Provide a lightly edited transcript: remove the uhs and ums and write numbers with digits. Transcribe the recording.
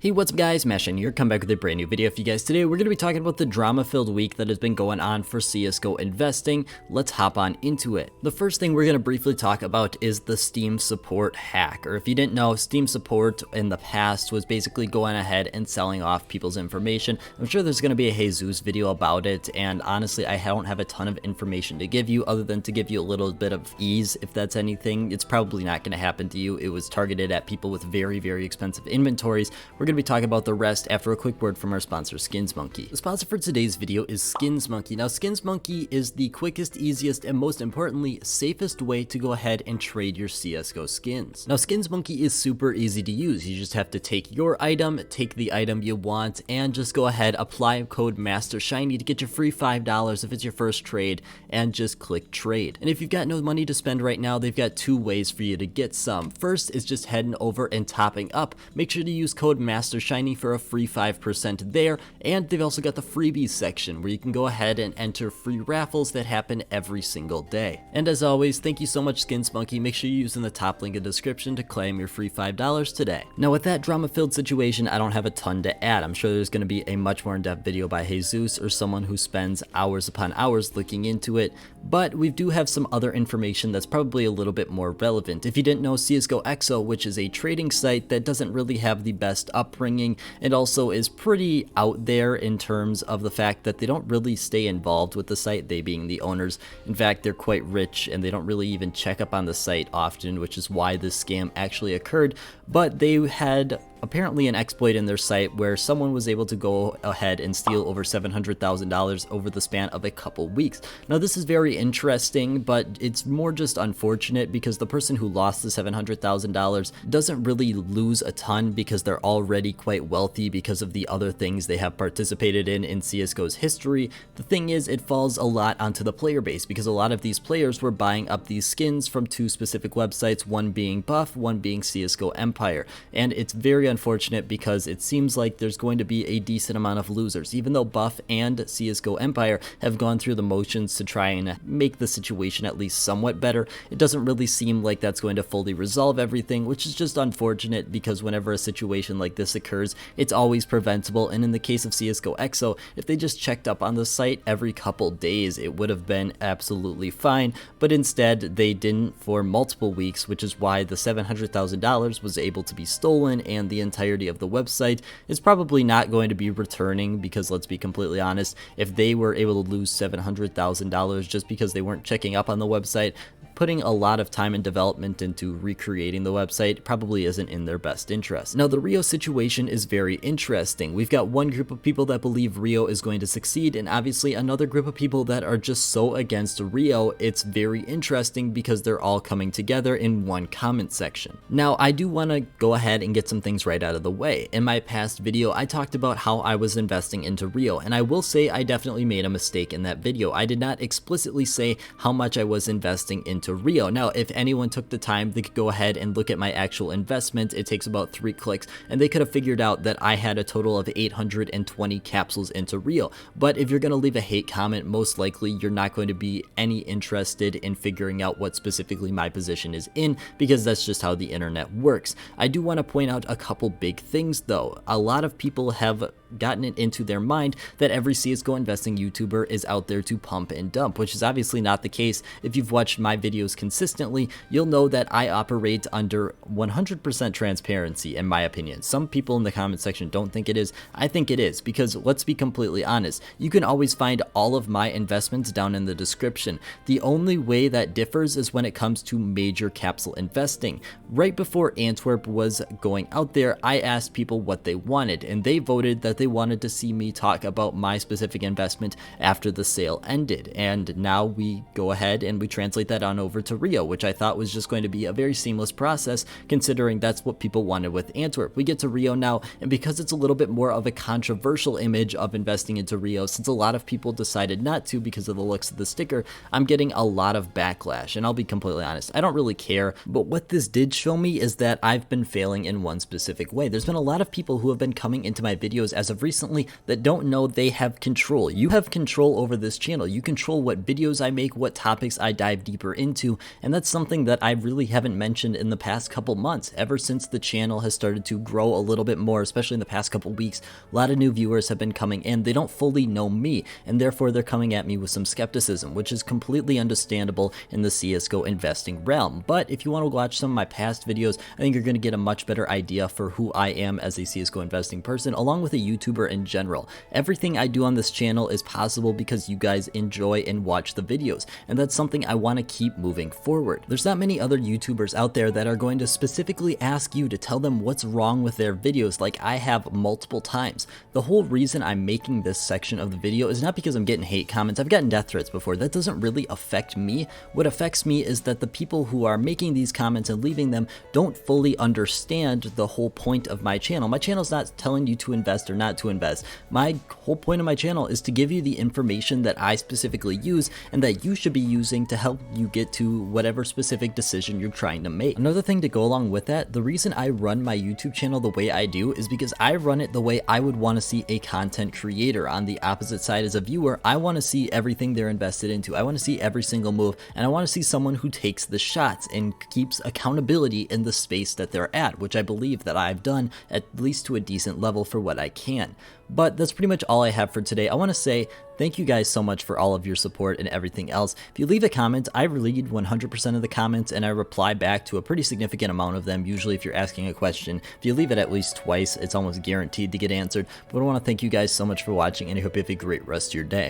Hey, what's up guys, Mashin here, come back with a brand new video for you guys. Today we're going to be talking about the drama-filled week that has been going on for CSGO Investing. Let's hop on into it. The first thing we're going to briefly talk about is the Steam support hack, or if you didn't know, Steam support in the past was basically going ahead and selling off people's information. I'm sure there's going to be a Jesus video about it, and honestly I don't have a ton of information to give you other than to give you a little bit of ease. If that's anything, it's probably not going to happen to you. It was targeted at people with very expensive inventories. We're going to be talking about the rest after a quick word from our sponsor, SkinsMonkey. The sponsor for today's video is SkinsMonkey. Now, SkinsMonkey is the quickest, easiest, and most importantly, safest way to go ahead and trade your CSGO skins. Now, SkinsMonkey is super easy to use. You just have to take your item, take the item you want, and just go ahead, apply code MasterShiny to get your free $5 if it's your first trade, and just click trade. And if you've got no money to spend right now, they've got two ways for you to get some. First is just heading over and topping up. Make sure to use code MasterShiny for a free 5% there, and they've also got the freebies section where you can go ahead and enter free raffles that happen every single day. And as always, thank you so much, SkinsMonkey. Make sure you use in the top link in the description to claim your free $5 today. Now, with that drama-filled situation, I don't have a ton to add. I'm sure there's going to be a much more in-depth video by Jesus or someone who spends hours upon hours looking into it, but we do have some other information that's probably a little bit more relevant. If you didn't know, CSGO Exo, which is a trading site that doesn't really have the best upbringing, and also is pretty out there in terms of the fact that they don't really stay involved with the site, they being the owners. In fact, they're quite rich and they don't really even check up on the site often, which is why this scam actually occurred. But they had apparently an exploit in their site where someone was able to go ahead and steal over $700,000 over the span of a couple weeks. Now, this is very interesting, but it's more just unfortunate because the person who lost the $700,000 doesn't really lose a ton because they're already quite wealthy because of the other things they have participated in CSGO's history. The thing is, it falls a lot onto the player base because a lot of these players were buying up these skins from two specific websites, one being Buff, one being CSGO Empire, and it's very unfortunate because it seems like there's going to be a decent amount of losers. Even though Buff and CSGO Empire have gone through the motions to try and make the situation at least somewhat better, it doesn't really seem like that's going to fully resolve everything, which is just unfortunate because whenever a situation like this occurs, it's always preventable. And in the case of CSGO Exo, if they just checked up on the site every couple days, it would have been absolutely fine, but instead they didn't for multiple weeks, which is why the $700,000 was able to be stolen, and the entirety of the website is probably not going to be returning because, let's be completely honest, if they were able to lose $700,000 just because they weren't checking up on the website, putting a lot of time and development into recreating the website probably isn't in their best interest. Now, the Rio situation is very interesting. We've got one group of people that believe Rio is going to succeed, and obviously another group of people that are just so against Rio. It's very interesting because they're all coming together in one comment section. Now, I do want to go ahead and get some things right out of the way. In my past video, I talked about how I was investing into Rio, and I will say I definitely made a mistake in that video. I did not explicitly say how much I was investing into Rio. Now, if anyone took the time, they could go ahead and look at my actual investment. It takes about 3 clicks, and they could have figured out that I had a total of 820 capsules into Rio. But if you're going to leave a hate comment, most likely you're not going to be any interested in figuring out what specifically my position is in, because that's just how the internet works. I do want to point out a couple big things though. A lot of people have gotten it into their mind that every CSGO investing YouTuber is out there to pump and dump, which is obviously not the case. If you've watched my videos consistently, you'll know that I operate under 100% transparency, in my opinion. Some people in the comment section don't think it is. I think it is, because let's be completely honest, you can always find all of my investments down in the description. The only way that differs is when it comes to major capsule investing. Right before Antwerp was going out there, I asked people what they wanted, and they voted that they wanted to see me talk about my specific investment after the sale ended. And now we go ahead and we translate that on over to Rio, which I thought was just going to be a very seamless process considering that's what people wanted with Antwerp. We get to Rio now, and because it's a little bit more of a controversial image of investing into Rio, since a lot of people decided not to because of the looks of the sticker, I'm getting a lot of backlash. And I'll be completely honest, I don't really care, but what this did show me is that I've been failing in one specific way. There's been a lot of people who have been coming into my videos as of recently that don't know they have control. You have control over this channel. You control what videos I make, what topics I dive deeper into, and that's something that I really haven't mentioned in the past couple months. Ever since the channel has started to grow a little bit more, especially in the past couple weeks, a lot of new viewers have been coming in. They don't fully know me, and therefore they're coming at me with some skepticism, which is completely understandable in the CSGO investing realm. But if you want to watch some of my past videos, I think you're going to get a much better idea for who I am as a CSGO investing person, along with a YouTuber in general. Everything I do on this channel is possible because you guys enjoy and watch the videos, and that's something I want to keep moving forward. There's not many other YouTubers out there that are going to specifically ask you to tell them what's wrong with their videos like I have multiple times. The whole reason I'm making this section of the video is not because I'm getting hate comments. I've gotten death threats before. That doesn't really affect me. What affects me is that the people who are making these comments and leaving them don't fully understand the whole point of my channel. My channel's not telling you to invest or not to invest. My whole point of my channel is to give you the information that I specifically use and that you should be using to help you get to whatever specific decision you're trying to make. Another thing to go along with that, the reason I run my YouTube channel the way I do is because I run it the way I would want to see a content creator. On the opposite side as a viewer, I want to see everything they're invested into. I want to see every single move, and I want to see someone who takes the shots and keeps accountability in the space that they're at, which I believe that I've done at least to a decent level for what I can. But that's pretty much all I have for today. I want to say thank you guys so much for all of your support and everything else. If you leave a comment, I read 100% of the comments and I reply back to a pretty significant amount of them. Usually if you're asking a question, if you leave it at least twice, it's almost guaranteed to get answered. But I want to thank you guys so much for watching, and I hope you have a great rest of your day.